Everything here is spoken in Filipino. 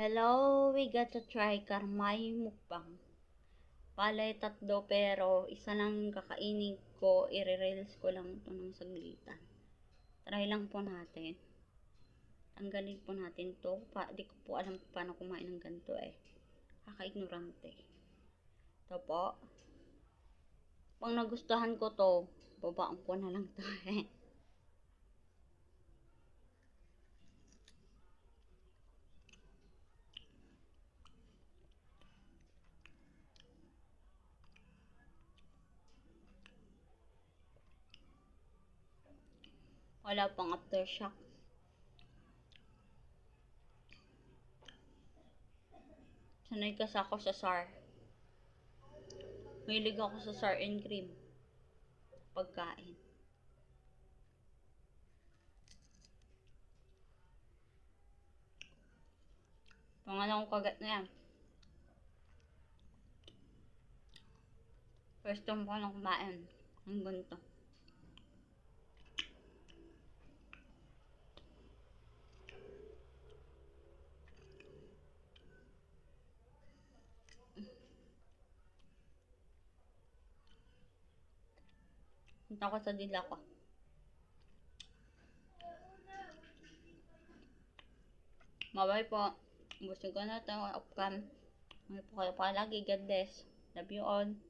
Hello, we got to try karmay mukbang. Palay tatlo pero isa lang yung kakainin ko, i-reels ko lang ito ng saglitan. Try lang po natin. Tanggalin po natin to. Di ko po alam kung paano kumain ng ganito eh. Kaka-ignorante. Ito po. Pag nagustuhan ko to, babaan ko na lang to eh. Wala pang aftershock. Sanay kasi ako sa SAR. Mahilig ako sa sour and cream. Pagkain. Pangalawang kagat na yan. First time ko lang kumain. Ang ganito. Punta ko sa dila ko. Mabay po. Gusto ko na ito. Upcam. May po kayo palagi. God bless. Love you all.